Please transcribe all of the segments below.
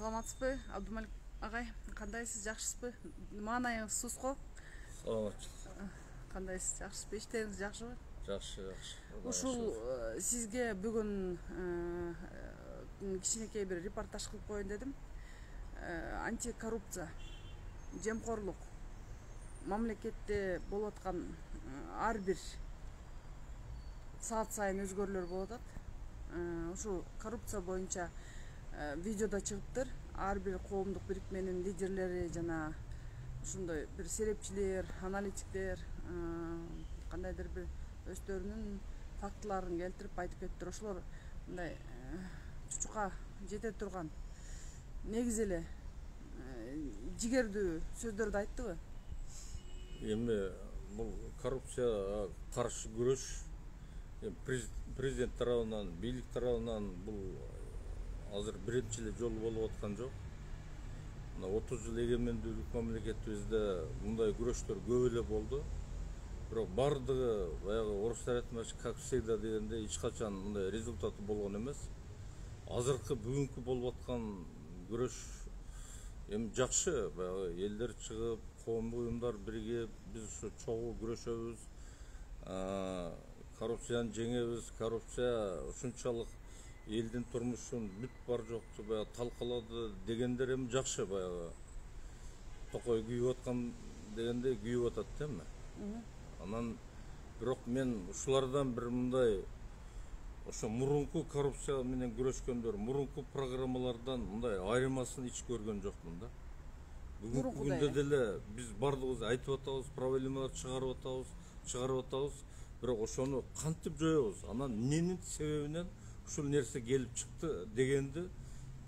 Саламатсызбы, Абдумалик агай? Кандайсыз, жакшысызбы? Маанайыңыз сус го? Саламатчылык. Кандайсыз, жакшысызбы? Иштериңиз жакшыбы? Жакшы. Ушул сизге бүгүн кичинекей бир репортаж кылып коеюн дедим. Антикоррупция, жемкорлук, мамлекетте болуп аткан ар бир саат сайын өзгөрүүлөр болуп атат. Ушул коррупция боюнча видеода чыгыптыр. Ар бир коомдук бирикменин лидерлери жана ушундай бир серепчилер, аналитиктер кандайдыр бир өздөрүнүн фактыларын келтирип айтып кетиптир. Ошолор мындай чучукка жете турган негизи эле жигердүү сөздөрдү айттыбы? Эми бул коррупцияга каршы күрөш президент тарабынан, бийлик тарабынан бул азыр биринчи эле жолу болуп аткан жок. Мына 30 жыл эгемендүүлүк мамлекетибизде мындай күрөштөр көп эле болду. Бирок бардыгы баягы орустар айтмакчы, как всегда дегенде эч качан мындай результаты болгон эмес. Азыркы бүгүнкү болуп аткан күрөш эми жакшы, баягы элдер чыгып, коомдук уюмдар биригип, биз ушу чогуу күрөшөбүз. Коррупцияны жеңебиз. Коррупция ушунчалык элдин турмушун бүт бар жокту баягы талкалады дегендер эми жакшы, баягы токой күйүп аткан дегенде күйүп атат да эми. Анан бирок мен ушулардан бир мындай ошо мурунку коррупция менен күрөшкөндөр, мурунку программалардан мындай айырмасын эч көргөн жокмун да. Бүгүнкү күндө деле биз бардыгыбыз айтып атабыз, проблемалар чыгарып атабыз, бирок ошону кантип жоебуз? Анан эмненин себебинен ушул нерсе келип чыкты дегенди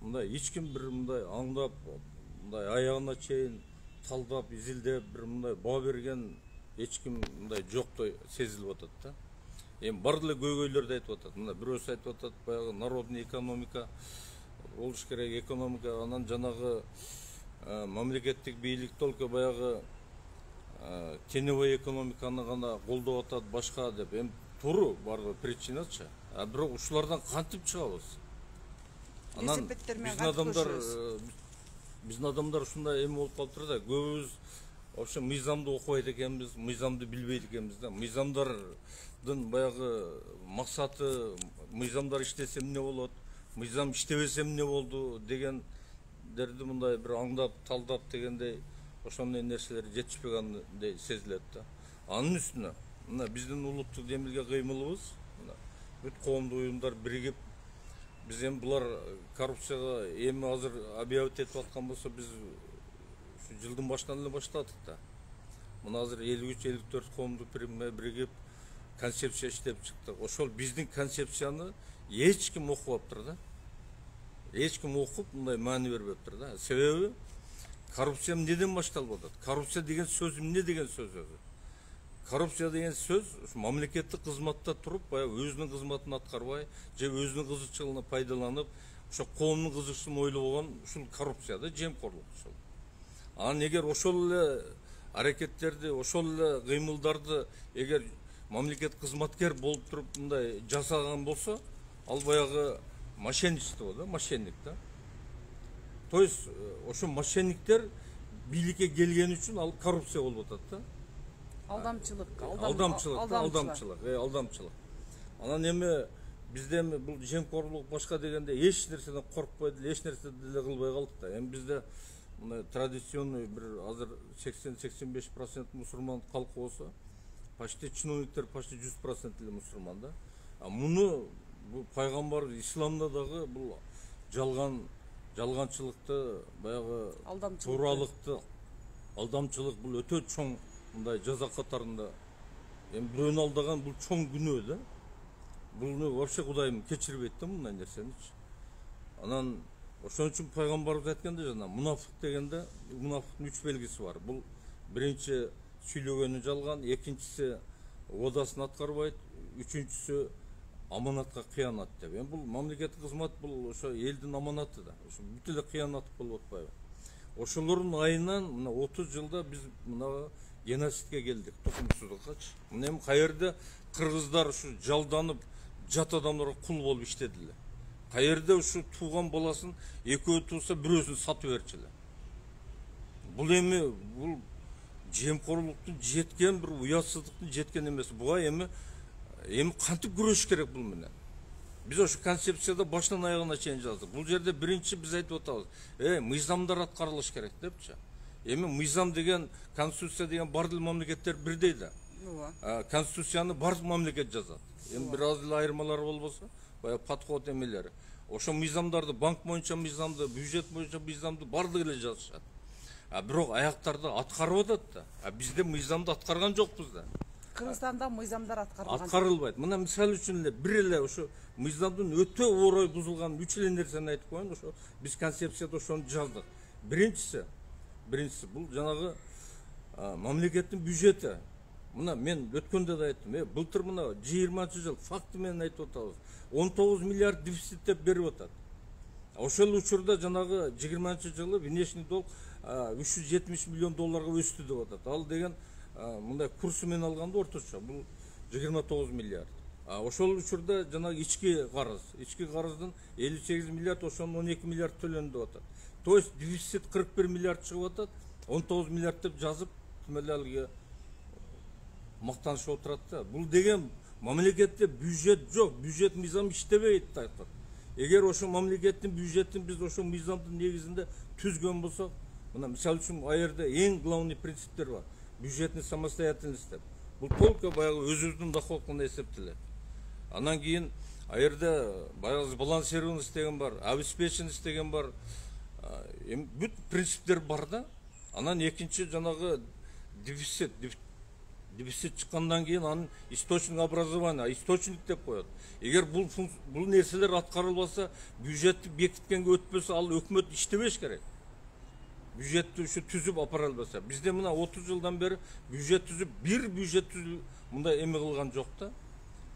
мындай эч ким бир мындай аңдап, мындай аягына чейин талдап, изилдеп бир мындай баа берген эч ким мындай жоктой сезилип атат да. Эми бар деле көйгөйлөрдү айтып атат. Мына бирөөсү айтып атат, баягы народный экономика болуш керек, экономика, анан жанагы мамлекеттик бийлик только баягы теневой экономиканы гана колдоп атат, башка деп. Эми туура бардыгы причиначы. Бирок ушулардан кантип чыгабыз? Анан биздин адамдар ушундай эми болуп калыптыр да, көбүбүз вообще мыйзамды окубайт экенбиз, мыйзамды билбейт экенбиз да. Мыйзамдардын баягы максаты, мыйзамдар иштесе эмне болот, мыйзам иштебесе эмне болду дегендерди мындай бир аңдап, талдап дегендей ошондой нерселер жетишпегендей сезилет да. Анын үстүнө мына биздин улуттук демилге кыймылыбыз, мына бүт коомдук уюмдар биригип, биз эми булар коррупцияга эми азыр объявить этип аткан болсо, биз жылдын башынан эле баштадык да. Мына азыр 53-54 коомдук биригип концепция иштеп чыктык. Ошол биздин концепцияны эч ким окубаптыр да. Эч ким окуп мындай маани бербептир да. Себеби коррупция эмнеден башталып атат? Коррупция деген сөз эмне деген сөз өзү? Коррупция деген сөз мамлекеттик кызматта туруп, баягы өзүнүн кызматын аткарбай, же өзүнүн кызыкчылыгына пайдаланып, ошо коомдун кызыкчылыгын ойлобогон ушул коррупция да, жемкорлук ушул. Анан эгер ошол эле аракеттерди, ошол эле кыймылдарды эгер мамлекет кызматкер болуп туруп мындай жасаган болсо, ал баягы мошенничество да, мошенник да. То есть ошо мошенниктер бийликке келген үчүн ал коррупция болуп атат да. Алдамчылык. Анан эми бизде эми бул жемкорлук башка дегенде эч нерседен коркпой деле, эч нерсе деле кылбай калдык да. Эми бизде мына традиционный бир азыр 80-85% мусулман калкы болсо, почти чиновниктер почти 100% эле мусулман да. Муну бул пайгамбар исламда дагы бул жалганчылыкты, баягы тууралыкты, алдамчылык бул өтө чоң мындай жаза катарында. Эми бирөөнү алдаган бул чоң күнөө да. Буну вообще Кудайым кечирбейт да мындай нерсеничи. Анан ошон үчүн пайгамбарыбыз айтканда жана мунафык дегенде мунафыктын 3 белгиси бар. Бул биринчи сүйлөгөнү жалган, экинчиси одасын аткарбайт, үчүнчүсү аманатка кыянат деп. Эми бул мамлекеттик кызмат, бул ошо элдин аманаты да. Ошо бүт эле кыянат болуп атпайбы? Ошолордун айынан мына 30 жылда биз мына геноцидке келдик, тукумсуздуккачы. Мына эми каерде кыргыздар ушу жалданып, жат адамдарга кул болуп иштедилер. каерде ушу тууган баласын экөө тууса бирөөсүн сатып берчү эле. Бул эми бул жемкорлуктун жеткен бир уятсыздыктын жеткен эмес. Буга эми кантип күрөшүш керек бул менен? Biz o şu konsepsiyada baştan ayağına çeyin yazdık. Bu yerde birinci biz ayıp otağız. Mizamlar atkarılış gerek deyipçi. Mizam degen, konstitusiya degen bardıl memleketler bir deydi. Konstitusiyanı bar memleket yazat. Biraz da ayırmalar olmasa, baya patkot emeleri. Oşo mizamdardı, bank boyunca mizamdı, büjet boyunca mizamdı, bardı ile yazışat. Bırak ayaklarda atkarı odadı. Bizde mizamda atkargan yok bizde. Kırgızstanda mizamдар атқарылбайды. Мына мисал үчүн эле бир эле ошо мыйзамдын өтө орой бузулган 3 эле нерсени айтып коеюн. Ошо биз концепцияда ошону жаздык. Биринчиси бул жанагы мамлекеттин бюджети. Мына мен өткөндө да айттым. Былтыр мына 20-жыл факты менен айтып атабыз. 19 миллиард дефицит деп берип атат. Ошол учурда жанагы 20-жылы внешний долг 370 миллион долларга өстү деп атат. Ал деген мындай курсумен алганда орточо бул 29 миллиард. Ошол учурда жанагы ички карыздын 58 миллиард, ошонун 12 миллиард төлөндү деп атат. То есть дефицит 41 миллиард чыгып атат, 19 миллиард деп жазып, тимелалге мактанышып отурат да. Бул деген мамлекетте бюджет жок, бюджет мыйзам иштебейт деп атат. Эгер ошо мамлекеттин бюджетин биз ошо мыйзамдын негизинде түзгөн болсок, мына мисалы үчүн аерде эң главный принциптер бар. Бюджетный самостоятельность деп. Бул только баягы өзүбүздүн доходуна эсептелет. Анан кийин аерде баягы балансированность деген бар, обеспеченность деген бар. Бүт принциптер бар да. Анан экинчи жанагы дефицит чыккандан кийин анын источник образования, источник деп коет. Эгер бул нерселер аткарылбаса, бюджетти бекиткенге өтпөсө, ал өкмөт иштебеш керек. Бюджетти ушу түзүп апара албаса. Бизде мына 30 жылдан бери бюджет түзүп, бир бюджет түзүп мындай эме кылган жок да.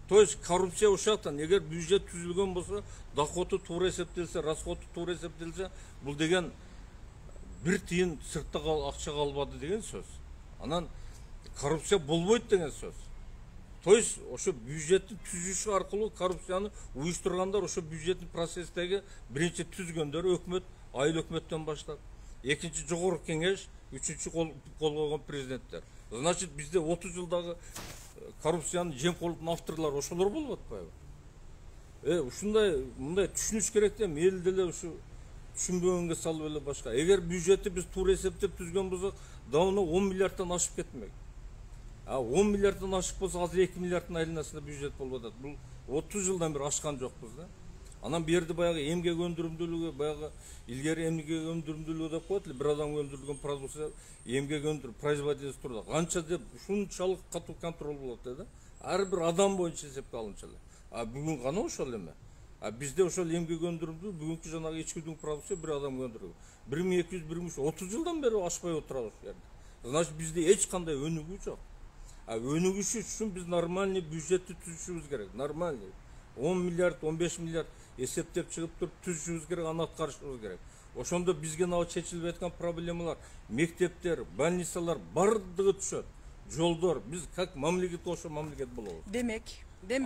То есть коррупция ушактан, эгер бюджет түзүлгөн болсо, доходу туура эсептелсе, расходу туура эсептелсе, бул деген бир тыйын сыртта акча калбады деген сөз. Анан коррупция болбойт деген сөз. То есть ошо бюджетти түзүшү аркылуу коррупцияны уюштургандар ошо бюджеттин процесстеги биринчи түзгөндөр өкмөт, айыл өкмөттөн баштап, экинчи жогорку кеңеш, үчүнчү кол койгон президенттер. Значит, бизде 30 жылдагы коррупциянын жемкорлуктун авторлору ошолор болуп атпайбы? Ушундай мындай түшүнүш керек да, эл деле ушу түшүнбөгөнгө салып эле башка. Эгер бюджетти биз туура эсептеп түзгөн болсок, давно 10 миллиардтан ашып кетмек. 10 миллиардтан ашып болсо, азыр 2 миллиардтын айланасында бюджет болуп атат. Бул 30 жылдан бери ашкан жокпуз да. Анан бу жерде баягы эмгек өндүрүмдүүлүгү, баягы илгери эмгек өндүрүмдүүлүгү деп коет эле, бир адам өндүрүлгөн продукция эмгек өндүрүп, производительствосу канча деп ушунчалык катуу контроль болот да. Ар бир адам боюнча эсепке алынча эле. Бүгүн гана ошол эме. Bizde ошол эмгек өндүрүмдүү бүгүнкү жанагы ичкидүү продукция бир адам өндүрүлгөн. 1200 30 жылдан бери ашпай отурабыз ушул жерде. Значит, бизде эч кандай өнүгүү жок. Өнүгүш үчүн биз нормальный бюджетти түзүшүбүз керек. Нормальный. 10 миллиард, 15 миллиард эсептеп чыгып туруп түзүшүбүз керек, аны аткарышыбыз керек. Ошондо бизге мына чечилбей аткан проблемалар, мектептер, больницалар бардыгы түшөт. Жолдор, биз как мамлекет ошо мамлекет болобуз. Демек.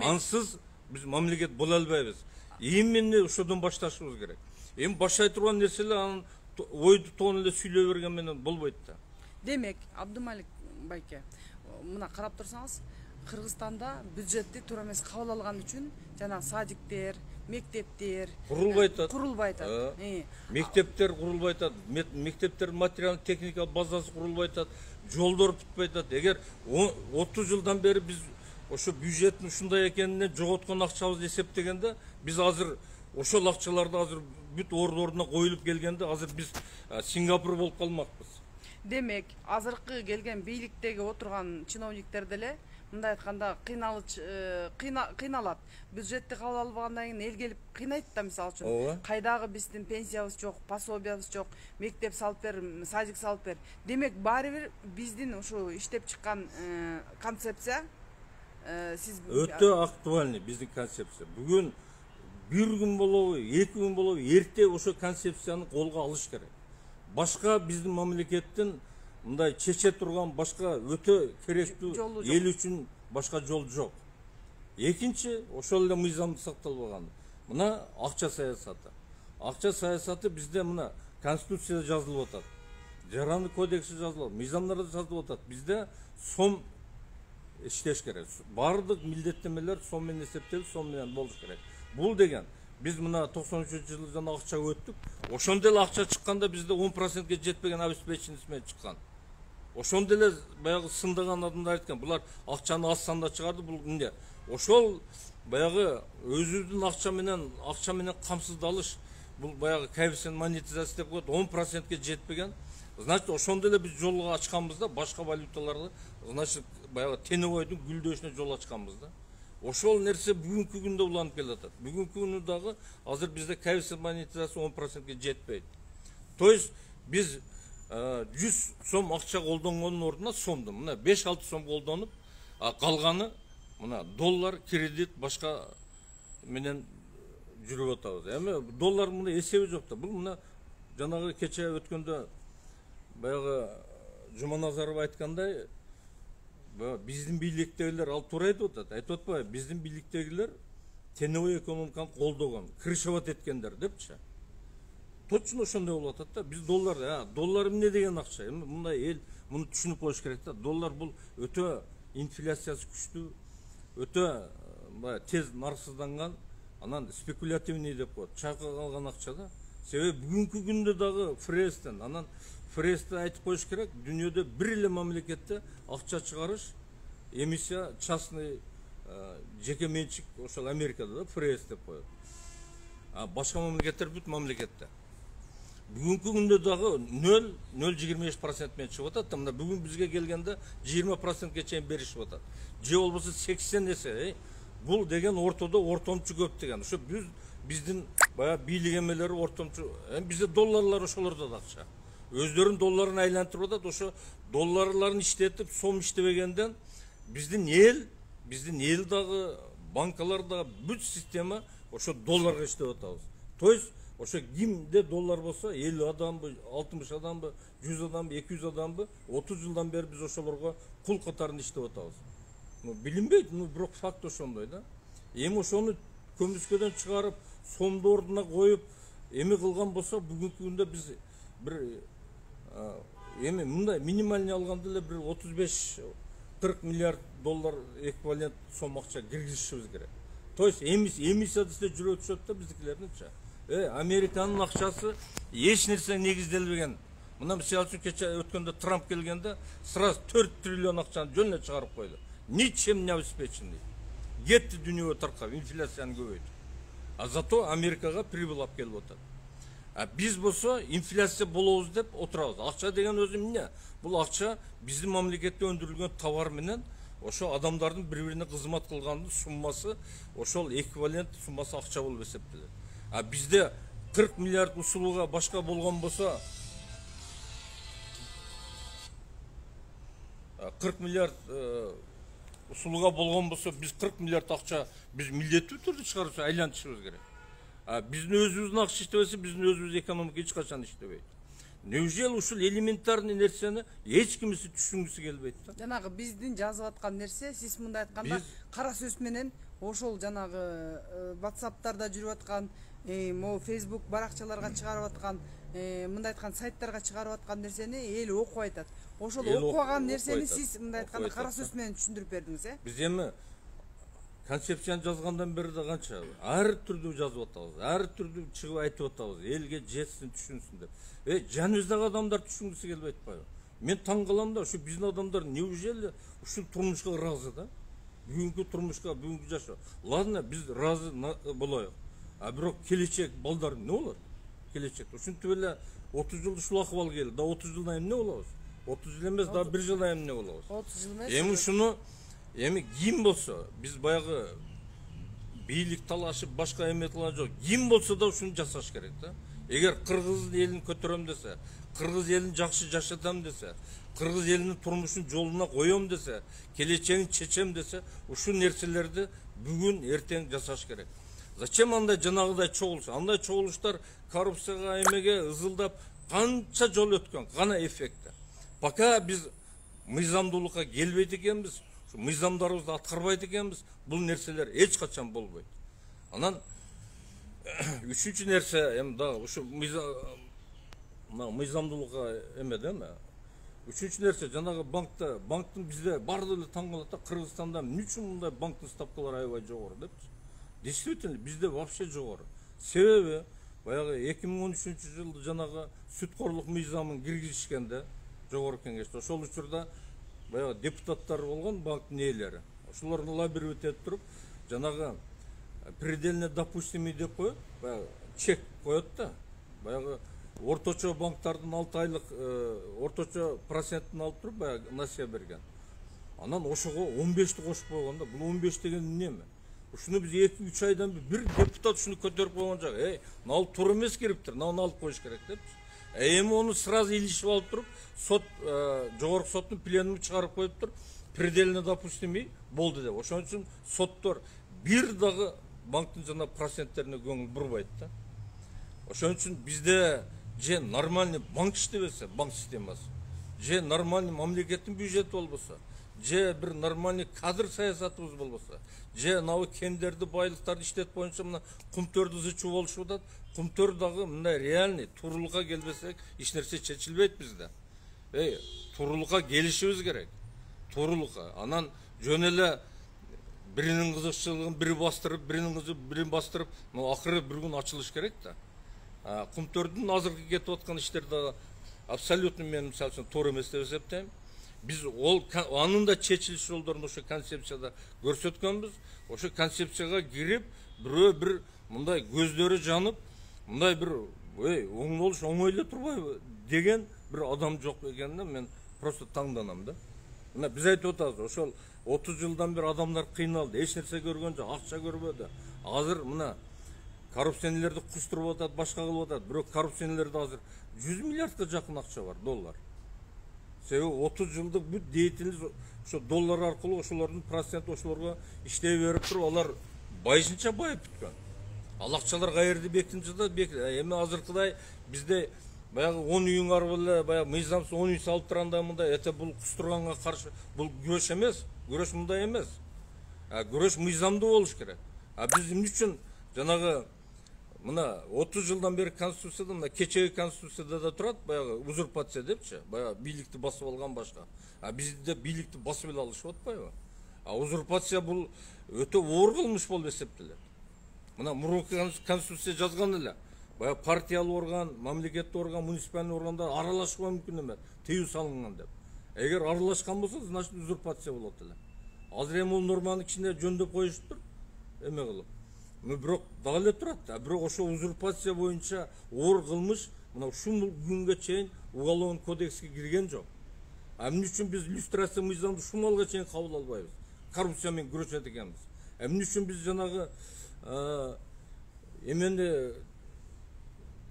Ансыз биз мамлекет боло албайбыз. Именно ошодон башташыбыз керек. Эми баштай турган нерселер анын ойду тоон эле сүйлөй берген менен болбойт да. Демек, Абдымалик байке, мына карап турсаңыз, Кыргызстанда бюджетти туура эмес кабыл алган үчүн жана садиктер, мектептер курулбай атат. Мектептер курулбай атат. Мектептер материалдык техника базасы курулбай атат. Жолдор бүтпөй атат. Эгер 30 жылдан бери биз ошо бюджеттин ушундай экенине жоготкон акчабызды эсептегенде, биз азыр ошол акчаларды азыр бүт ордуна коюлуп келгенде, азыр биз Сингапур болуп калмакпыз. Демек, азыркы келген бийликтеги отурган чиновниктер деле мындай айтканда кыйналат. Бюджетти кабыл албагандан кийин эл келип кыйнайт да, мисалы үчүн. Кайдагы биздин пенсиябыз жок, пособиябыз жок, мектеп салып бер, садик салып бер. Демек, баары бир биздин ушу иштеп чыккан концепция өтө актуальный биздин концепция. Бүгүн бир күн болобу, 2 күн болобу, эрте ошо концепцияны колго алыш керек. Башка биздин мамлекеттин мындай чече турган башка өтө керектүү эл үчүн башка жол жок. Экинчи, ошол эле мыйзамды сакталбаган. мына акча саясаты. Акча саясаты бізде мына Конституцияда жазылып атат. Жараны кодексі жазылып, мыйзамдарда жазылып атат. Бізде сом иштеш керек. Бардық милдеттемелер соммен эсептелип, соммен болуш керек. Бул деген biz mına 93 жылдан акча өттүк. Ошондой эле акча чыкканда бизде 10%ге жетпеген обеспеченность чыккан. Ошондой эле баягы сындаган адамдар айткан, булар акчаны аз санда чыгарды, бул эмне? Ошол баягы өзүбүздүн акча менен камсыздалыш, бул баягы коэффициент монетизация деп коет, 10%ге жетпеген. Значит, ошондой эле биз жолго ачканбыз да, башка валюталарды, значит, баягы тенебойдун гүлдөшүнө жол ачканбыз да. Ошол нерсе бүгүнкү күндө уланып келатат. Бүгүнкү күндө дагы азыр бизде коэффициент монетизация 10%ге жетпейт. То есть биз 100 сом акча колдонгондун ордуна сомду мына 5-6 сом колдонуп, калганы мына доллар, кредит, башка менен жүрүп атабыз. Эми доллар мына эсеби жок да. Бул мына жанагы кече өткөндө баягы Жуманазаров айткандай, биздин бийликтегилер ал туура айтып атпайбы? Биздин бийликтегилер теневой экономиканы колдогон, крышевать эткендер депчи. Точно ошондой болуп атат да. Биз доллар эмне деген акча? Эми мындай эл муну түшүнүп коюш керек да. Доллар бул өтө инфляциясы күчтүү, өтө тез нарксызданган, анан спекулятивный деп коет, чайка калган акча да. Себеби бүгүнкү күндө дагы Фрестен, анан Фрестен айтып коюш керек, дүйнөдө бир эле мамлекетте акча чыгарыш, эмиссия частный жеке менчик, ошол Америкада да Фрест деп коет. Башка мамлекеттер бүт мамлекетте. Бүгүнкү күндө дагы 0,25% менен чыгып атат. Мына бүгүн бизге келгенде 20%ге чейин беришип атат. Же болбосо 80 эсе. Бул деген ортомчу көп деген. Ошо биздин баягы бийлик эмелери ортомчу. Бизде долларлар ошолордо да акча. Өздөрүн долларын айлантырып атат. Ошо долларларын иштетип, сом иштебегенден биздин эл дагы банкалар дагы бүт система ошо долларга иштеп атабыз. То есть ошо кимде доллар болсо 50 адамбы, 60 адамбы, 100 адамбы, 200 адамбы 30 жылдан бери биз ошолорго кул катарында иштеп атабыз. Билинбейт, бирок факт ошондой да. Эми ошону көмүскөдөн чыгарып, сомду ордуна коюп, эми кылган болсо бүгүнкү күндө биз бир эми мындай минимальный алганда эле бир 35-40 миллиард доллар эквивалент сом акча киргизишибиз керек. То есть эмиссия десе жүрө түшөт да биздикилердинчи. Американын акчасы эч нерсе негизделбеген. Мына мисалы үчүн кече өткөндө Трамп келгенде сразу 4 триллион акчаны жөн эле чыгарып койду. Ничем не обеспеченный. Кетти дүйнөгө таркап, инфляцияны көбөйтүп. Зато Америкага прибыль алып келип атат. Биз болсо инфляция болобуз деп отурабыз. Акча деген өзү эмне? Бул акча биздин мамлекетте өндүрүлгөн товар менен ошо адамдардын бири-бирине кызмат кылгандын суммасы, ошол эквивалент суммасы акча болуп эсептелет. Bizde 40 milyar usuluğa başka bolgan bolsa 40 milyar usuluğa bolgan bolsa biz 40 milyar akça biz milletti türlü çıkarıp aylantışыбыз керек. Биздин өзүбүздүн акча иштебесе, биздин өзүбүз экономика эч качан иштебейт. Неужели ушул элементарный нерсени эч кимиси түшүнгүсү келбейт да? Жанагы биздин жазып аткан нерсе, сиз мындай айтканда кара сөз менен ошол жанагы WhatsApp'тарда жүрүп аткан, могу Facebook баракчаларга чыгарып аткан, мындай айткан сайттарга чыгарып аткан нерсени эл окуп айтат. Ошол окуган нерсени сиз мындай айтканда кара сөз менен түшүндүрүп бердиңиз, Биз эми концепцияны жазгандан бери да канча ар түрдүү жазып атабыз, ар түрдүү чыгып айтып атабыз, элге жетсин, түшүнсүн деп. Жаныбыздагы адамдар түшүнгүсү келбей атпайбы? Мен таң калам да, ушу биздин адамдар неужели ушул турмушка ыраазы да? Бүгүнкү турмушка, бүгүнкү жашоо. Ладно, биз ыраазы болоюк. Бирок келечек балдар эмне болот? Келечекте ушинтип эле 30 жыл ушул акыбал келди. Да 30 жылдан эмне болобуз? 30 жыл эмес, да 1 жылдан эмне болобуз? 30 жыл эмес. Эми ушуну ким болсо, биз баягы бийлик талашып, башка эметилген жок. Ким болсо да ушуну жасаш керек да. Эгер кыргыз элин көтөрөм десе, кыргыз элин жакшы жашатам десе, кыргыз элинин турмушун жолуна коем десе, келечегин чечем десе, ушул нерселерди бүгүн эртең жасаш керек. Зачем андай жанагыдай чогулуш? Андай чогулуштар коррупцияга, эмеге ызылдап канча жол өткөн, кана эффекти. Пока биз мыйзамдуулукка келбейт экенбиз, мыйзамдарыбызды аткарбайт экенбиз, бул нерселер эч качан болбойт. Анан Üçüncü nerse hem daha şu мыйзамдуулукка эме да эме. Üçüncü нерсе жанагы банктын бизде баардыгы эле таң калат да, Кыргызстанда эмне үчүн мындай банктын ставкалары аябай жогору депчи. Действительно бизде вообще жогору. Себеби баягы 2013-жылы жанагы сүткорлук мыйзамын киргизишкенде жогорку кеңеште ошол учурда баягы депутаттар болгон банктын ээлери. Ошолорду лоббировать этип туруп жанагы предельно допустимый деп коет, баягы чек коет да. Баягы орточо банктардын 6 айлык орточо процентин алып туруп баягы насыя берген. Анан ошого 15ти кошуп койгондо, бул 15 деген неме? Ушуну биз 2-3 айдан бир депутат ушуну көтөрүп койгон жак. Мына туура эмес кириптир, мына алып коюш керек депчи. Эми оны сразу илишип алып туруп, сот жогорку соттун пленуму чыгарып коюп туруп, предельно допустимый болду деп. Ошон үчүн соттор бир дагы банктын жана проценттерине көңүл бурбайт да. Ошон үчүн бизде же нормальный банк иштебесе, банк системасы, же нормальный мамлекеттин бюджети болбосо, же бир нормальный кадр саясатыбыз болбосо, же мына кендерди, байлыктарды иштетип боюнча мына кумтөрдү зычуу болушуп атат. Кумтөр дагы мындай реальный туурулукка келбесек, эч нерсе чечилбейт бизде. Туурулукка келишибиз керек. Туурулукка. Анан жөн эле биринин кызыкчылыгын бири бастырып, биринин кызы бирин бастырып, акыры бир күн ачылыш керек да. Кумтөрдүн азыркы кетип аткан иштер дагы абсолютно мен мисалы үчүн туура эмес деп эсептейм. Biz anın da çeçiliş yollarını şu konsepsiyada görsetkenbiz. Şu konsepsiyaya girip bir bunday gözleri janıp bunday bir oң oluş oңoйлы турбай деген bir adam жоқ ekeninden men просто таңданам да. Мына biz айтып атабыз, ошол 30 жылдан бери адамдар кыйналды, эч нерсе көргөн жок, акча көрбөдү. Азыр мына коррупционерлерди кустуруп атат, башка кылып атат. Бирок коррупционерлерде азыр 100 миллиардка жакын акча бар, доллар. Себеби 30 жылдык бүт деятельниz ошо доллар аркылуу ошолордун проценти ошолорго иштей берип туруп, алар байышынча байып бүткөн. Ал акчалар каерде бекитинчи да эми азыркыдай бизде баягы 10 үйүң бар эле, баягы мыйзамсыз 10 үй салып турганда мындай бул кустурганга каршы бул күрөш эмес, күрөш мындай эмес. Күрөш мыйзамдуу болуш керек. Биз эмне үчүн жанагы мына 30 жылдан бери конституцияда, мына кечеги конституцияда да турат, баягы узурпация депчи, баягы бийликти басып алган башка. Бизде бийликти басып эле алышып атпайбы? Узурпация бул өтө оор кылмыш болуп эсептелет. Мына мурунку конституция жазган эле, баягы партиялык орган, мамлекеттик орган, муниципалдык органдар аралашууга мүмкүн эмес, тыюу салынган деп. Эгер аралашкан болсо, значит узурпация болот эле. Азыр эми бул норманы кичине жөндөп коюшуптур, эме кылып. Бирок дагы эле турат да, бирок ошо узурпация боюнча оор кылмыш мына ушул күнгө чейин уголовный кодекске кирген жок. Эмне үчүн биз иллюстрация мыйзамды ушул малга чейин кабыл албайбыз? Коррупция менен күрөшөт экенбиз. Эмне үчүн биз жанагы эмени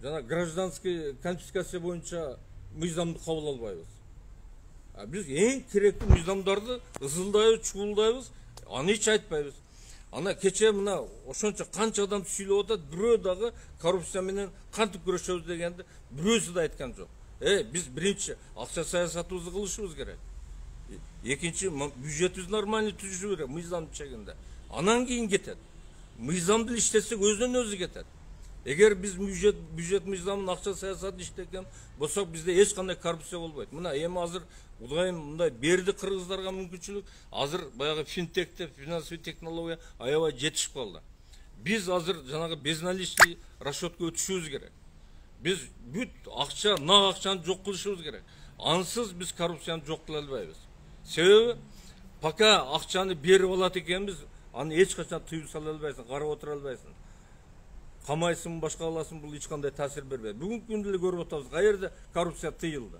жана гражданский конфискация боюнча мыйзамды кабыл албайбыз? Биз эң керектүү мыйзамдарды ызылдайбыз, чуулдайбыз, аны эч айтпайбыз. Ана кече мына ошончо канча адам сүйлөп атат, бирөө дагы коррупция менен кантип күрөшөбүз дегенди бирөөсү да айткан жок. Биз биринчи акча саясатыбызды кылышыбыз керек. Экинчи бюджетибизди нормальный түзүшүбүз керек, мыйзам чегинде. Анан кийин кетет. Мыйзамды иштесек өзүнөн өзү кетет. Эгер биз бюджет мыйзамын акча саясатын иштеген болсок, бизде эч кандай коррупция болбойт. Мына эми азыр Удайым мындай берди кыргыздарга мүмкүнчүлүк, азыр баягы финтекте, финансовый технология аябай жетишип калды. Биз азыр жанагы безналичный расчетко өтүшүбүз керек. Биз бүт акча, нак акчаны жок кылышыбыз керек. Ансыз биз коррупцияны жок кыла албайбыз. Себеби пока акчаны берип алат экенбиз, аны эч качан тыюу сала албайсың, карап отура албайсың. Камайсың, башка кыласың, бул эч кандай таасир бербейт. Бүгүнкү күндө эле көрүп атабыз, каерде коррупция тыйылды.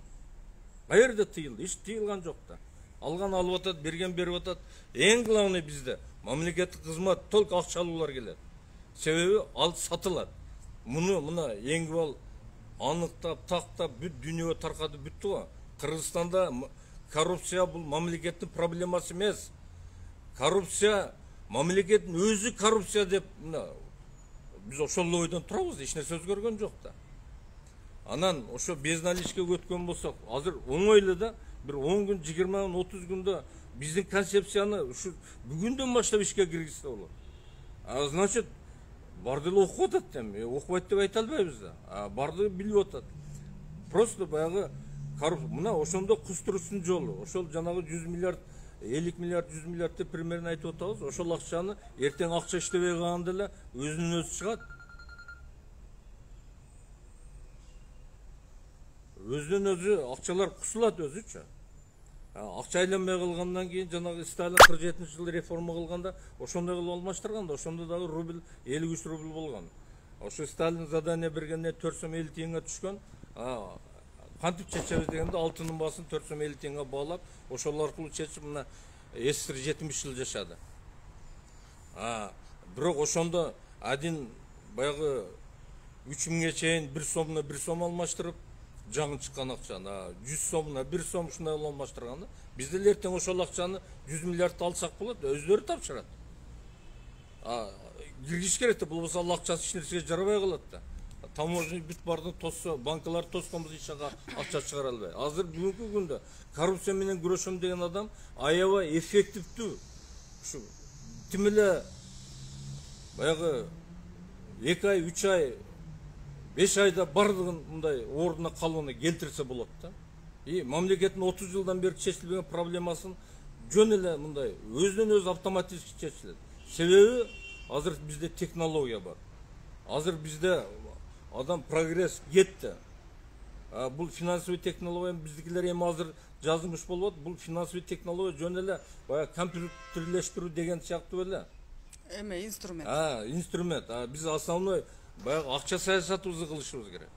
Каерде тыйылды? Эч тыйылган жок да. Алган алып атат, берген берип атат. Эң главный бизде мамлекеттик кызмат только акчалуулар келет. Себеби ал сатылат. Мына эңгип ал аныктап, тактап, бүт дүйнөгө таркатып бүттү го. Кыргызстанда коррупция бул мамлекеттин проблемасы эмес. Коррупция мамлекеттин өзү коррупция деп биз ошол ойдон турабыз, эч нерсе өзгөргөн жок да. Анан ошо безналичкеге өткөн болсок, азыр оңойлуу да, бир 10 күн, 20 күн, 30 күндө биздин концепцияны ушу бүгүндөн баштап ишке киргизсе болот. Значит, барды эле окуп атат эми, окубайт деп айта албайбыз да. Барды билип атат. Просто баягы мына ошондо кустуруштун жолу, ошол жанагы 100 миллиард, 50 миллиард, 100 миллиард деп примерно айтып атабыз. Ошол акчаны эртең акча иштебей калганда эле өзүнөн өзү чыгат. Өзүнөн өзү акчалар кусулат өзүчө. Акча айланбай калгандан кийин жанагы Сталин 47-жылы реформа кылганда ошондой кылып алмаштырганда, ошондо дагы рубль 53 рубль болгон. Ошо Сталин задание бергенде 4 сом 50 тиынга түшкөн. Кантип чечебиз дегенде алтынын баасын 4 сом 50 тиынга баалап, ошол аркылуу чечип мына СССР 70 жыл жашады. Бирок ошондо один баягы 3000ге чейин 1 сомуна 1 сом алмаштырып, жаңы чыккан акчаны 100 сомуна 1 сом ушундай алмаштырганда, биз деле эртең ошол акчаны 100 миллиардты алсак болот, өздөрү тапшырат. Киргизиш керек да, болбосо ал акчасы эч нерсеге жарабай калат да. Таможня бүт барды тосса, банкалар тосконбуз эч жака акча чыгара албай. Азыр бүгүнкү күндө коррупция менен күрөшөм деген адам аябай эффективдүү. Ушу тим эле баягы 2 ай, 3 ай, 5 айда бардыгын мындай ордуна калыбына келтирсе болот да. Мамлекеттин 30 жылдан бери чечилбеген проблемасын жөн эле мындай өзүнөн өзү автоматически чечилет. Себеби азыр бизде технология бар. Азыр бизде адам прогресс кетти. Бул финансовый технология биздикилер эми азыр жазылмыш болот. Бул финансовый технология жөн эле баягы компьютерлештирүү деген сыяктуу эле. Эме инструмент. Инструмент. Биз основной баягы акча саясатыбызды кылышыбыз керек.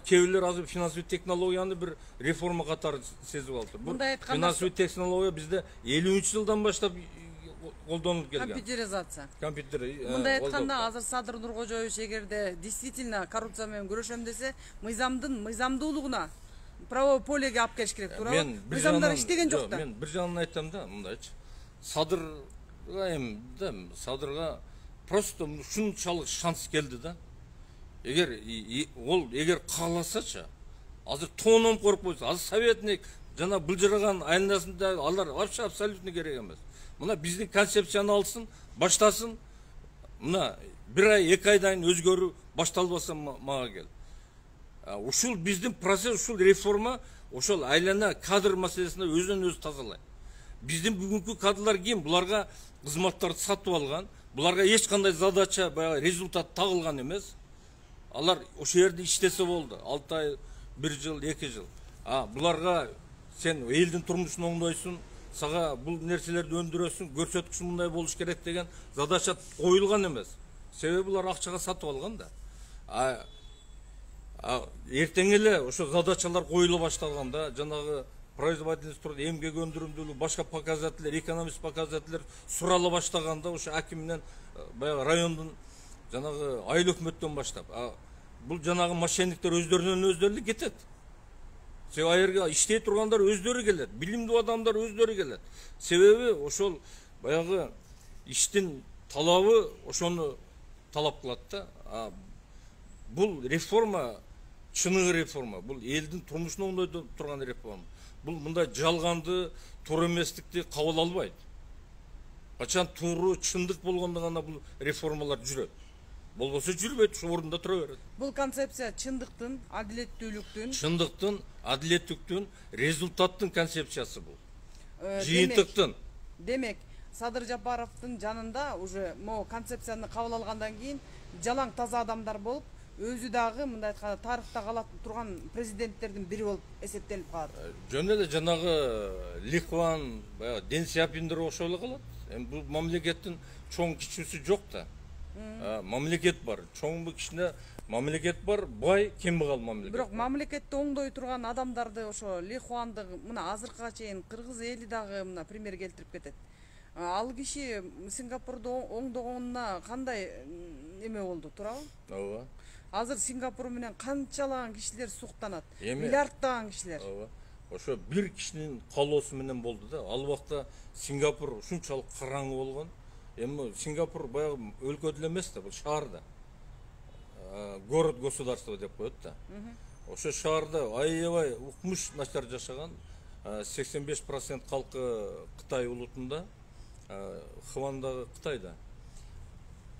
Кээ бирлер азыр финансовый технологияны бир реформа катары сезип алды. Бул финансовый технология бизде 50-жылдан баштап колдонулуп келген. Компьютеризация. Компьютер. Мындай айтканда азыр Садыр Нуркожоевич эгерде действительно коррупция менен күрөшөм десе, мыйзамдуулугуна правовой полеге алып келиш керек, туурабы? Мыйзамдар иштеген жок да. Мен бир жагын айтам да, мындайчы. Садырга просто ушунчалык шанс келди да. Эгер кааласачы, азыр тоонон коркпойсу, азыр советник жана былжыраган айнасында алар вообще абсолютно керек эмес. Мына биздин концепцияны алсын, баштасын. Мына 1 ай, 2 айдан өзгөрүү башталбаса мага кел. Ушул биздин процесс, ушул реформа, ошол айлана кадр маселесинде өзүнөн өзү тазалайт. Биздин бүгүнкү кадрлар ким? Буларга кызматтарды сатып алган, буларга эч кандай задача, баягы результат тагылган эмес. Алар ошо жерде иштесе болду. 6 ай, 1 жыл, 2 жыл. Буларга сен элдин турмушун оңдойсуң, сага бул нерселерди өндүрөсүң, көрсөткүч мындай болуш керек деген задача коюлган эмес. Себеби булар акчага сатып алган да. Эртең эле ошо задачалар коюла башталганда, жанагы производительность, эмгек өндүрүмдүүлүк, башка показательдер, экономический показательдер сурала баштаганда, ошо аким менен баягы райондун жанагы айыл өкмөттөн баштап, бул жанагы мошенниктер өздөрүнөн өздөрү кетет. Себеби аерге иштей тургандар өздөрү келет, билимдүү адамдар өздөрү келет. Себеби ошол баягы иштин талабы ошону талап кылат да. Бул реформа чыныгы реформа, бул элдин турмушун оңдой турган реформа. Бул мындай жалганды, туура эместикти кабыл албайт. Качан тууру, чындык болгондо гана бул реформалар жүрөт. Болбосо жүрбөйт, ошо ордунда тура берет. Бул концепция чындыктын, адилеттүүлүктүн, результаттын концепциясы бул. Жыйынтыктын. Демек, Садыр Жапаровдун жанында уже могу концепцияны кабыл алгандан кийин жалаң таза адамдар болуп, өзү дагы мындай айтканда тарыхта кала турган президенттердин бири болуп эсептелип калат. Жөн эле жанагы Лихван, баягы Ден Сяопиндер ошол эле калат. Эми бул мамлекеттин чоң кичүүсү жок да. Мамлекет бар, чоңбу кичине мамлекет бар, бай, кембагал мамлекет. Бирок мамлекетти оңдой турган адамдарды ошо Лихванды мына азыркыга чейин кыргыз эли дагы мына пример келтирип кетет. Ал киши Сингапурду оңдогонуна кандай эме болду, туурабы? Ооба. Азыр Сингапур менен канчалаган кишилер суктанат, миллиарддаган кишилер. Ооба. Ошо бир кишинин калоосу менен болду да. Ал убакта Сингапур ушунчалык караңгы болгон. Эми Сингапур баягы өлкө деле эмес да, бул шаар да. Город государство деп коет да. Ошо шаарда аябай укмуш начар жашаган, 85% калкы Кытай улутунда, Хвандагы Кытайда.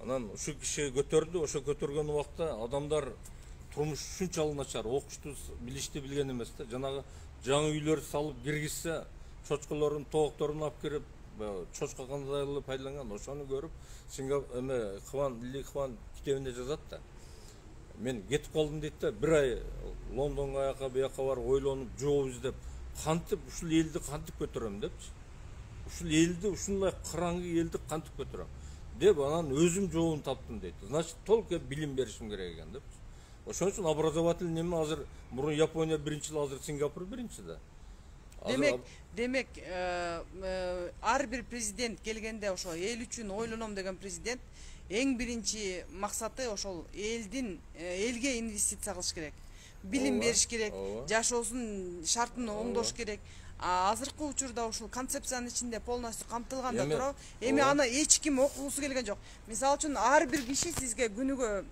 Анан ушу киши көтөрдү, ошо көтөргөн убакта адамдар турмуш ушунчалык начар, окушту билишти билген эмес да. Жанагы жаңы үйлөр салып киргизсе, чочколорун, тоокторун алып кирип, чочка кандайлы пайдаланган, ошону көрүп, Ли Хван китебинде жазат да. Мен кетип калдым дейт да, бир ай Лондонго аяка бияка барып ойлонуп, жооп издеп, кантип ушул элди кантип көтөрөм депчи. Ушул элди, ушундай караңгы элди кантип көтөрөм деп, анан өзүм жообун таптым дейт. Значит, толук билим беришим керек экен депчи. Ошон үчүн образовательный неме азыр мурун Япония биринчи, азыр Сингапур биринчи да. Демек ар бир президент келгенде ошо эл үчүн ойлоном деген президент эң биринчи максаты ошол элге инвестиция кылыш керек, билим бериш керек, жашоосунун шартын оңдош керек. Азыркы учурда ушул концепциянын ичинде полностью камтылган да туурабы? Эми аны эч ким окугусу келген жок. Мисалы үчүн ар бир киши сизге күнүгө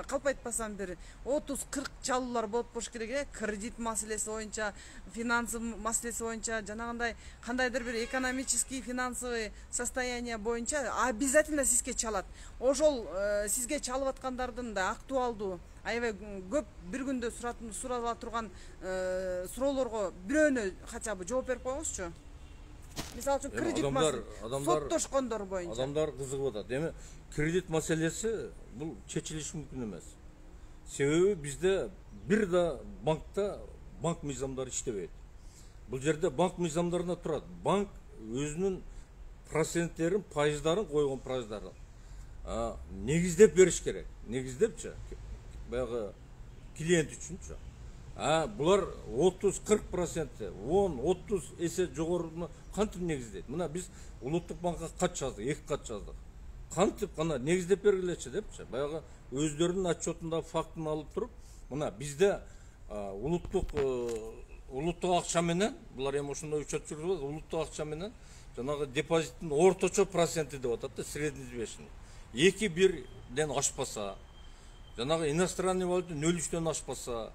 калп айтпасам бир 30-40 чалуулар болуп болуш керек. Кредит маселеси боюнча, финансы маселеси боюнча, жанагындай кандайдыр бир экономический, финансовый состояние боюнча обязательно сизге чалат. Ошол сизге чалып аткандардын да актуалдуу, аябай көп бир күндө сурала турган суроолорго бирөөнө хотя бы жооп берип коюңузчу. Мисалы үчүн кредит маселеси, соттошкондор боюнча. Адамдар кызыгып атат. Эми кредит маселеси бул чечилиши мүмкүн эмес. Себеби бизде бир да банк мыйзамдары иштебейт. Бул жерде банк мыйзамдарына турат. Банк өзүнүн проценттерин, пайыздарын койгон пайыздарын негиздеп бериш керек. Негиздепчи, баягы клиент үчүнчү. Булар 30-40%, 10-30 эсе жогоруна кантип негиздейт? Мына биз Улуттук банкка кат жаздык, 2 кат жаздык. Кантип кана негиздеп бергилечи депчи. Баягы өздөрүнүн отчетунда фактын алып туруп, мына бизде улуттук акча менен, булар эми ошондой учет жүргүзөт, улуттук акча менен жанагы депозиттин орточо проценти деп атат да, среднеизвешенный. 2-1ден ашпаса, жанагы иностранный валюта 0,3ден ашпаса,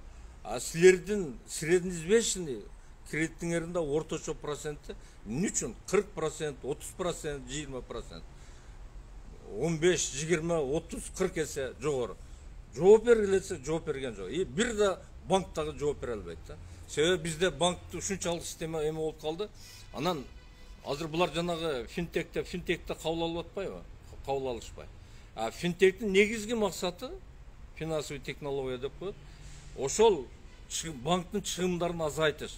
силердин среднеизвешенный кредитиңеринде орточо проценти эмне үчүн 40%, 30%, 20%, 15, 20, 30, 40 эсе жогору. Жооп бергилесе жооп берген жок. Бир да банк дагы жооп бере албайт да. Себеби бизде банктын ушунчалык система эме болуп калды. Анан азыр булар жанагы финтекте кабыл алып атпайбы? Кабыл алышпай. Финтектин негизги максаты финансовый технология деп коет. Ошол банктын чыгымдарын азайтыш,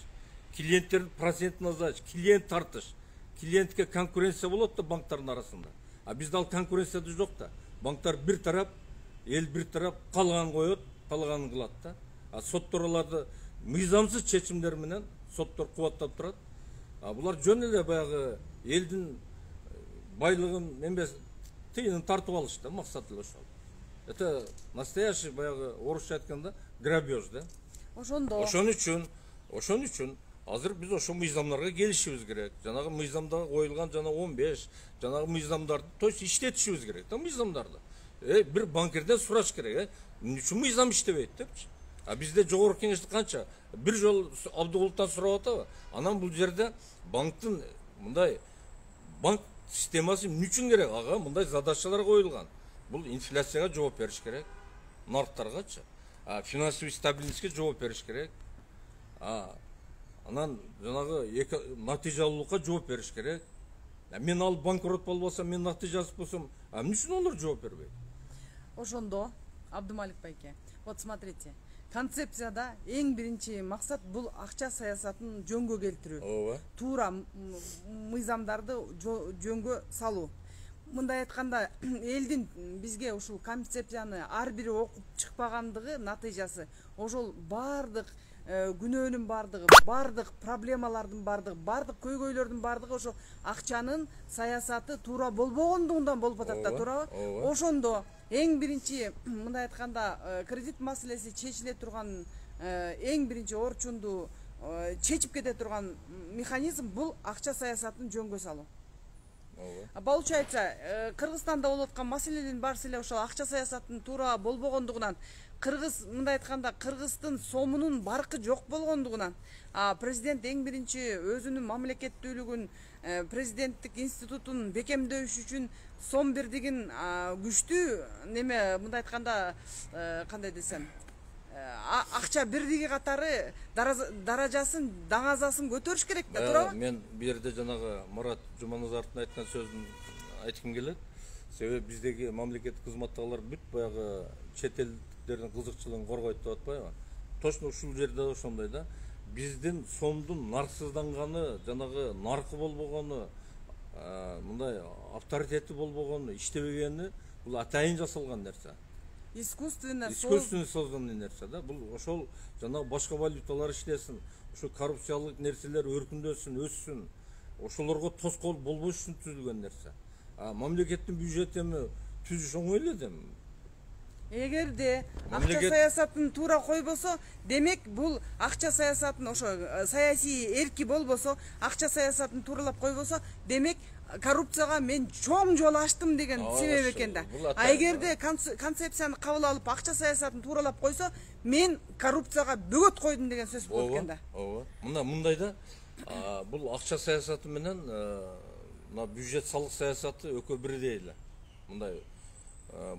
клиенттердин процентин азайтыш, клиент тартыш, клиентке конкуренция болот да банктардын арасында. Бизде ал конкуренция жок да. Банктар бир тарап, эл бир тарап калганын коет, калганын кылат да. Сотторларды мыйзамсыз чечимдер менен соттор кубаттап турат. Булар жөн эле баягы элдин байлыгын эмес тыйынын тартып алыш да, максаты эле ошол. Это настоящий баягы орусча айтканда грабеж да. Ошон үчүн азыр биз ошол мыйзамдарга келишибиз керек. Жанагы мыйзамда коюлган жана 15, жанагы мыйзамдарды то есть иштетишибиз керек да мыйзамдарды. Бир банкирден сураш керек, эмне үчүн мыйзам иштебейт депчи. Бизде жогорку кеңештик канча бир жол Абдуловтан сурап атабы? Анан бул жерде банктын мындай банк системасы эмне үчүн керек? Ага мындай задачалар коюлган. Бул инфляцияга жооп бериш керек, нарыктаргачы. Финансовый стабильностьке жооп бериш керек. Анан жанагы натыйжалуулукка жооп бериш керек. Мен ал банкрот болбосом, мен натыйжасыз болсом, эмне үчүн алар жооп бербейт? Ошондо Абдумалик байке, вот смотрите, концепцияда эң биринчи максат бул акча саясатын жөнгө келтирүү. Туура мыйзамдарды жөнгө салуу. Мындай айтканда, элдин бизге ушул концепцияны ар бири окуп чыкпагандыгы натыйжасы ошол бардык күнөөнүн бардыгы, бардык проблемалардын бардыгы, бардык көйгөйлөрдүн бардыгы ошо акчанын саясаты туура болбогондугундан болуп атат да, туурабы? Ошондо эң биринчи мындай айтканда кредит маселеси чечиле турган эң биринчи орчунду чечип кете турган механизм бул акча саясатын жөнгө салуу. Получается, Кыргызстанда болуп аткан маселенин барысы эле ошол акча саясатынын туура болбогондугунан, Кыргыз, мындай айтканда, Кыргыздын сомунун баркы жок болгондугунан, президент эң биринчи өзүнүн мамлекеттүүлүгүн, президенттик институтун бекемдөөш үчүн сом бирдигин күчтүү неме, мындай айтканда, кандай десем, акча бирдиги катары даражасын, даңазасын көтөрүш керек да, туурабы? Мен бу жерде жанагы Мурат Жуманазаровдун айткан сөзүн айткым келет. Себеби биздеги мамлекеттик кызматтагылар бүт баягы чет элдиктердин кызыкчылыгын коргойт деп атпайбы? Точно ушул жерде ошондой да. Биздин сомдун нарксызданганы, жанагы наркы болбогону, мындай авторитети болбогону, иштебегени бул атайын жасалган нерсе. Искусственно созгон нерсе да. Бул ошол жанагы башка валюталар иштесин, ошо коррупциялык нерселер өркүндөсүн, өссүн. Ошолорго тоскоол болбош үчүн түзүлгөн нерсе. Мамлекеттин бюджетин түзүш оңой эле да. Эгерде акча саясатын туура койбосо, демек бул акча саясатын ошо саясий эрки болбосо, акча саясатын тууралап койбосо, демек коррупцияга мен чоң жол аштым деген себеп экен да. Эгерде концепцияны кабыл алып акча саясатын тууралап койсо, мен коррупцияга бөгөт койдум деген сөз болот экен да. Ооба. Мындай да, бул акча саясаты менен бюджет салык саясаты экөө бирдей эле. Мындай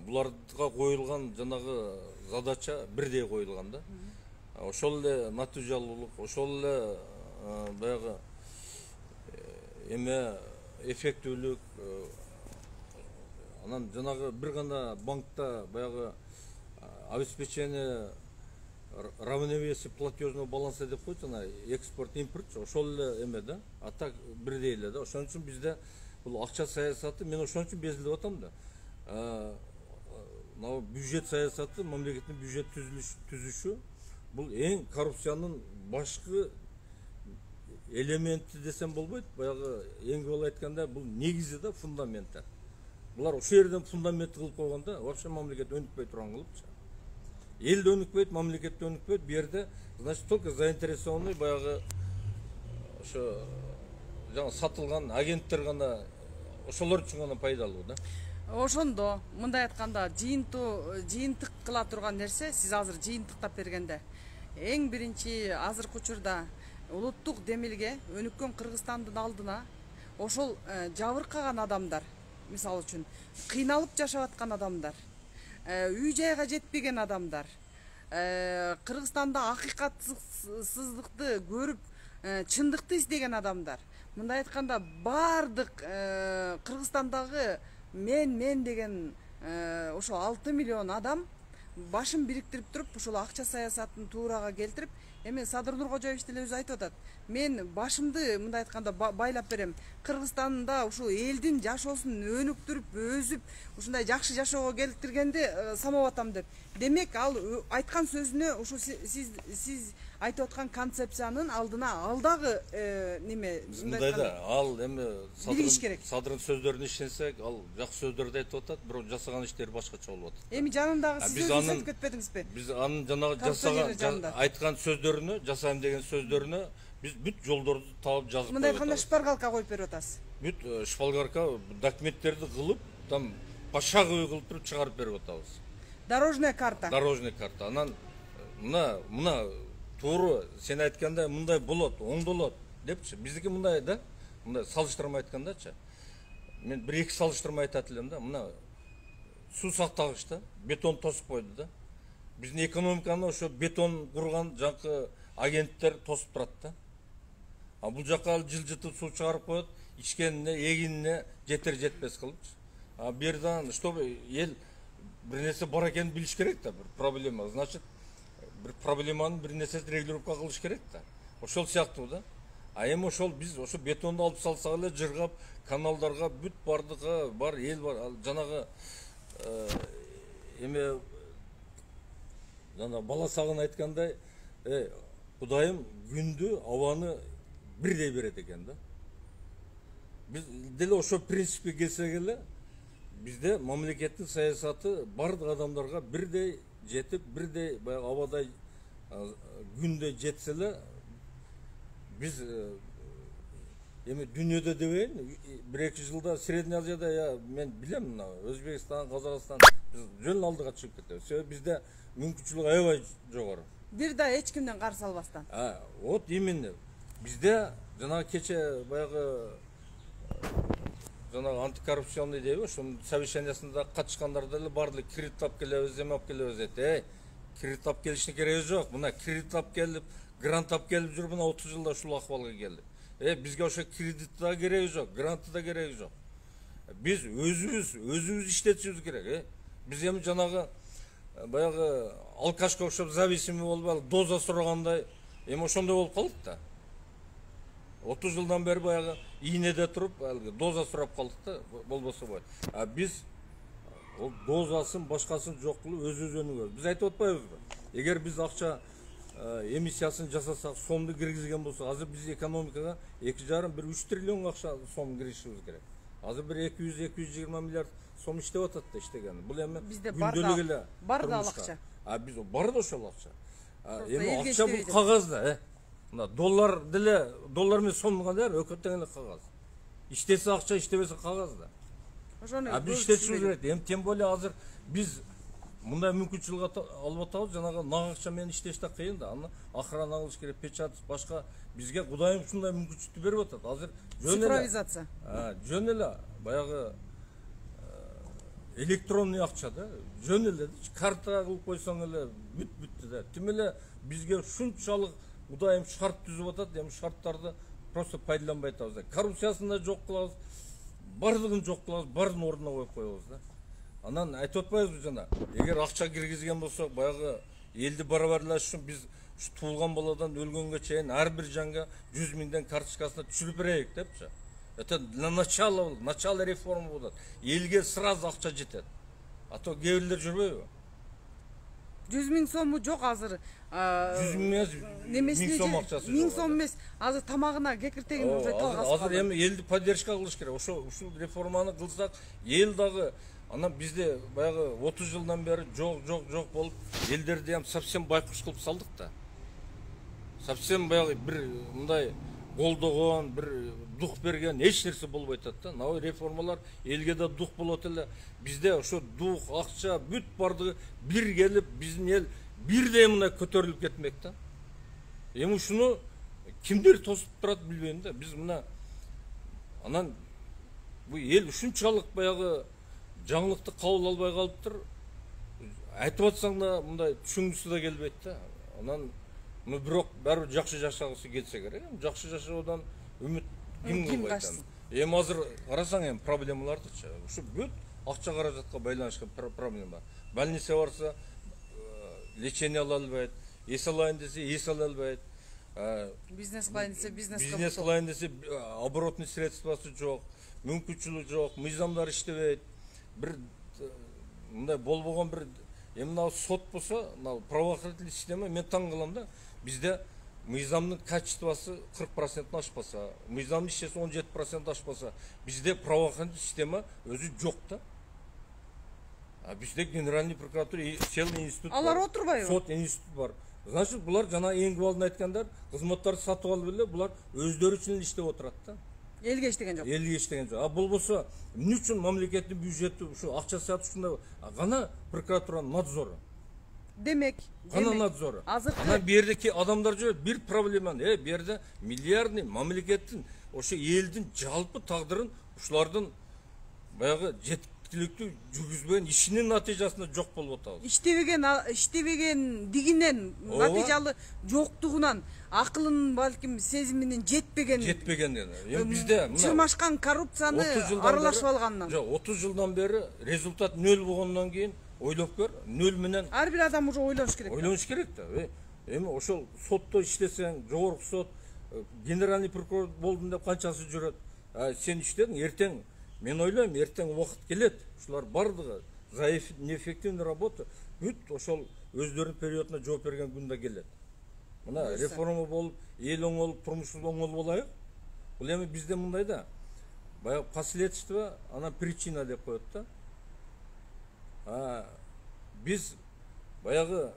буларга коюлган жанагы задача бирдей коюлган да. Ошол эле натыйжалуулук, ошол эле баягы эффектүүлүк. Анан жанагы бир гана банкта баягы обеспечение равновесие платежного баланса деп коет, жана экспорт импорт, ошол эле да. А так бирдей эле да. Ошон үчүн бизде бул акча саясаты, мен ошон үчүн безилип атам да. Бюджет саясаты, мамлекеттин бюджет түзүшү бул эң коррупциянын башкы элементи десем болбойт. Баягы эң көп айтканда бул негизи да, фундаменти. Булар ошол жерден фундамент кылып койгонда, вообще мамлекет өнүкпөй турган кылыпчы. Эл да өнүкпөйт, мамлекет да өнүкпөйт. Бу жерде, значит, только заинтересованный баягы ошо жаңа сатылган агенттер гана, ошолор үчүн гана пайдалуу да. Ошондо мындай айтканда жыйынтык кыла турган нерсе, сиз азыр жыйынтыктап бергенде, эң биринчи азыркы учурда улуттук демилге өнүккөн Кыргызстандын алдына ошол жабыркаган адамдар, мисалы үчүн кыйналып жашап аткан адамдар, үй жайга жетпеген адамдар, Кыргызстанда акыйкатсыздыкты көрүп чындыкты издеген адамдар, мындай айтканда баардык Кыргызстандагы мен деген ошо 6 миллион адам башын бириктирип туруп, ушул акча саясатын туурага келтирип, эми Садыр Нуркожоевич деле өзү айтып атат. Мен башымды мындай айтканда байлап берем. Кыргызстанда ушул элдин жашоосун өнүктүрүп, өзүп, ушундай жакшы жашоого келтиргенди самап атам деп. Демек, ал айткан сөзүнө ушу сиз айтып аткан концепциянын алдына алдагы неме мындай да, ал эми Садырдын сөздөрүн ишенсек, ал жакшы сөздөрдү айтып атат, бирок жасаган иштери башкача болуп атат. Эми жанындагы сиз өзүңүз айтып кетпедиңизби? Биз анын жанагы айткан сөздөрүнө, жасайм деген сөздөрүнө биз бүт жолдорду таап жазып мындай айтканда шпаргалка коюп берип атасыз. Бүт шпаргалка документтерди кылып, там пошаговый кылып туруп чыгарып берип атабыз. Дорожная карта. Дорожная карта. Анан мына тууру сен айткандай мындай болот, оңдолот депчи. Биздики мындай да, мындай салыштырма айткандачы. Мен бир-эки салыштырма айтат элем да. Мына суу сактагыч да, бетон тосуп койду да. Биздин экономиканы ошо бетон курган жанкы агенттер тосуп турат да. А бул жака жылжытып суу чыгарып коет, ичкенине, эгинине жетер жетпес кылыпчы. А бу жерден чтобы эл бир нерсе бар экенин билиш керек да, бир проблема. Значит, бир проблеманын бир нерсесин регулировка кылыш керек да. Ошол сыяктуу да. А эми ошол биз ошо бетонду алып салсак эле жыргап, каналдарга бүт бардыгы бар, эл бар. Жанагы эми жана бала сагын айткандай, Кудайым күндү, абаны бирдей берет экен да. Биз деле ошо принципке келсек эле, бизде мамлекеттин саясаты бардык адамдарга бирдей жетип, бирдей баягы абадай күндө жетсе эле, биз эми дүйнөдө дебейин 1-2 жылда Средний Азияда я мен билем мына Өзбекстан, Казакстан биз жөн алдыга чыгып кетебиз. Себеби бизде мүмкүнчүлүк аябай жогору. Бир да эч кимден каршы албастан. Вот именно бизде жанагы кече баягы жанагы антикоррупционный дейби, ошонун совещаниясында катышкандар деле барды кредит алып келебиз, эме алып келебиз дейт. Кредит алып келиштин кереги жок. Мына кредит алып келип, грант алып келип жүрүп, мына 30 жылда ушул акыбалга келди. Бизге ошо кредит да кереги жок, грант да кереги жок. Биз өзүбүз иштетишибиз керек. Биз эми жанагы баягы алкашка окшоп зависимый болуп, доза сурагандай эми ошондой болуп калдык да. 30 жылдан бери баягы ийнеде туруп, доза сурап калдык да, болбосо болот. Биз ол дозасын, башкасын жок кылып өзүбүз өнүгөбүз. Биз айтып атпайбызбы? Эгер биз акча эмиссиясын жасасак, сомду киргизген болсок, азыр биз экономикага 2,5-3 триллион акча сом киргизишибиз керек. Азыр бир 200-220 миллиард сом иштеп атат да иштеген. Бул эми күндөлүк эле бар да акча. Биз бар да ошол акча. Эми акча бул кагаз да, мына доллар деле, доллар менен сом кандай өкөттөн эле кагаз. Иштесе акча, иштебесе кагаз да. Биз иштетишибиз керек. Эми тем более азыр биз мындай мүмкүнчүлүк алып атабыз, жанагы нак акча менен иштеш да кыйын да. Аны охрана кылыш керек, печать, башка бизге Кудайым ушундай мүмкүнчүлүктү берип атат. Азыр жөн эле цифровизация. Жөн эле баягы электронный акча да, жөн эле карта кылып койсоң эле бүтү да. Тим эле бизге ушунчалык Кудайым шарт түзүп атат, эми шарттарды просто пайдаланбай атабыз. Коррупциясын да жок кылабыз, бардыгын жок кылабыз, баарын ордуна коюп коебуз да. Анан айтып атпайбызбы жана, эгер акча киргизген болсок, баягы элди барабарлаш үчүн биз ушу туулган баладан өлгөнгө чейин ар бир жанга 100 миңден карточкасына түшүрүп берейик депчи. Это на начало реформа болот. Элге сразу акча жетет. А то кээ бирлер жүрбөйбү? 100 миң сому жок азыр. 100 миң сом акчасы жок. 1000 сом эмес, азыр тамагына кекиртегин ошентип азыр эми элди поддержка кылыш керек. Ушул реформаны кылсак, эл дагы анан бизде баягы 30 жылдан бери жок болуп, элдерди ham совсем байкуш кылып салдык да. Совсем баягы бир мындай колдогон, бир дух берген эч нерсе болбой атат да. Мына реформалар элге да дух болот эле. Бизде ошо дух, акча бүт бардыгы бир келип, биздин эл бирдей мындай көтөрүлүп кетмек да. Эми ушуну кимдер тосуп турат билбейм да. Биз мына анан бу эл ушунчалык баягы жаңылыкты кабыл албай калыптыр. Айтып атсаң да мындай түшүнгүсү да келбейт да. Анан бирок баары жакшы жашагысы келсе керек. Жакшы жашоодон үмүт ким качсын? Эми азыр карасаң эми проблемалардычы. Ушу бүт акча каражатка байланышкан проблема. Больница барса лечение ала албайт, эс алайын десе эс ала албайт. Бизнес кылайын десе бизнес кылайын десе оборотный средствосы жок, мүмкүнчүлүк жок, мыйзамдар иштебейт. Бир мындай болбогон бир эми мына сот болсо, мына правоохранительный система мен таң калам да. Бизде мыйзамдын качествосы 40% ашпаса, мыйзамдын ишчеси 17% ашпаса, бизде правоохранительный система өзү жок да. Бизде генеральный прокуратура, целый институт бар. Алар отурбайбы? Сот институт бар. Значит, булар жана эң алдын айткандар, кызматтарды сатып алып эле, булар өздөрү үчүн иштеп отурат да. Элге иштеген жок. Элге иштеген жок. Болбосо, эмне үчүн мамлекеттин бюджети ушу акча сатышында гана прокуратуранын надзору? Демек, гана надзору. Анан бу жерде адамдар жүрөт, бир проблеманы, бу жерде миллиардный мамлекеттин, ошо элдин жалпы тагдырын ушулардын баягы жеткиликтүү жүргүзбөгөн ишинин натыйжасында жок болуп атабыз. Иштебеген дигинен, натыйжалы жоктугунан, акылынын балким сезиминин жетпегенден. Бизде мына чырмашкан коррупцияны аралашып алгандан. Жок, 30 жылдан бери результат 0 болгондон кийин ойлоп көр, 0 менен ар бир адам уже ойлош керек. Ойлош керек да. Эми ошол сотто иштесең, жогорку сот, генеральный прокурор болдум деп канчасы жүрөт. Сен иштедің, ертең мен ойлойм, ертең убакыт келет. Ушулар бардыгы за неэффективную работу бүт ошол өздөрүнүн периодуна жооп берген күн да келет. Мына реформа болуп, эл оңолуп, турмушубуз оңолуп алайык. Бул эми бизде мындай да. Баягы последствия, анан причина деп коет да. Биз баягы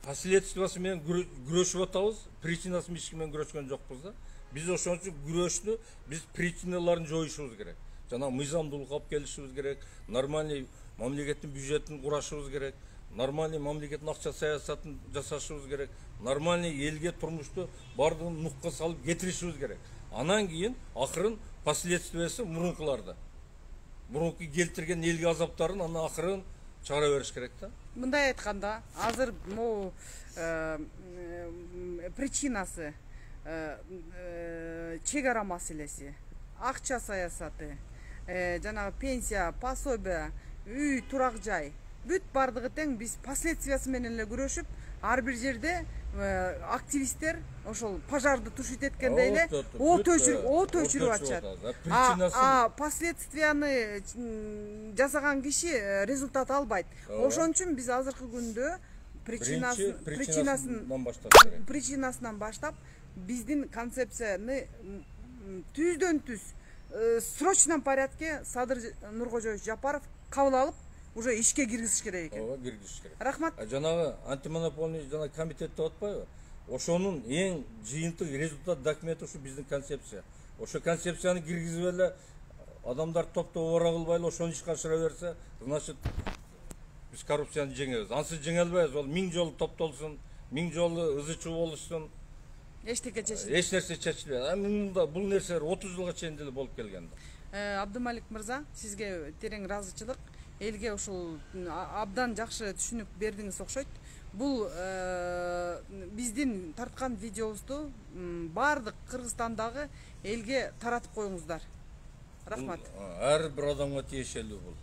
последствиясы менен күрөшүп атабыз, причинасы менен күрөшкөн жокпуз да. Биз ошон үчүн күрөштү биз причиналарын жоюшубуз керек. Жана мыйзамдуулукка алып келишибиз керек, нормальный мамлекеттин бюджетин курашыбыз керек, нормальный мамлекеттин акча саясатын жасашыбыз керек, нормальный элге турмушту бардыгын нукка салып кетиришибиз керек. Анан кийин акырын последствиясы мурункуларда. Мурунку келтирген элге азаптарын анан акырын чыгара бериш керек да. Мындай айтканда, азыр могу причинасы чек ара маселеси, акча саясаты, жана пенсия, пособие, үй, турак жай, бүт бардыгы тең биз последствиясы менен эле күрөшүп, ар бир жерде активисттер ошол пожарды тушить эткендей эле от өчүрүп атышат. Последствияны жасаган киши результат албайт. Ошон үчүн биз азыркы күндө причинасынан баштап биздин концепцияны түздөн түз срочном порядке Садыр Нуркожоевич Жапаров кабыл алып уже ишке киргизиш керек экен. Ооба, киргизиш керек. Рахмат. Жанагы антимонопольный жана комитет деп атпайбы? Ошонун эң жыйынтык результат документи ушу биздин концепция. Ошо концепцияны киргизип эле адамдар топтоп ора кылбай эле ошону ишке ашыра берсе, значит биз коррупцияны жеңебиз. Ансыз жеңе албайбыз. Ол 1000 жолу топтолсун, 1000 жолу ызычуу болушсун. Эчтеке чечилбейт. Эч нерсе чечилбейт. Мында бул нерселер 30 жылга чейин деле болуп келген. Абдымалик мырза, сизге терең ыраазычылык. Элге ушул абдан жакшы түшүнүк бердиңиз окшойт. Бул биздин тарткан видеобузду баардык Кыргызстандагы элге таратып коюңуздар. Рахмат. Ар бир адамга тиешелүү бул.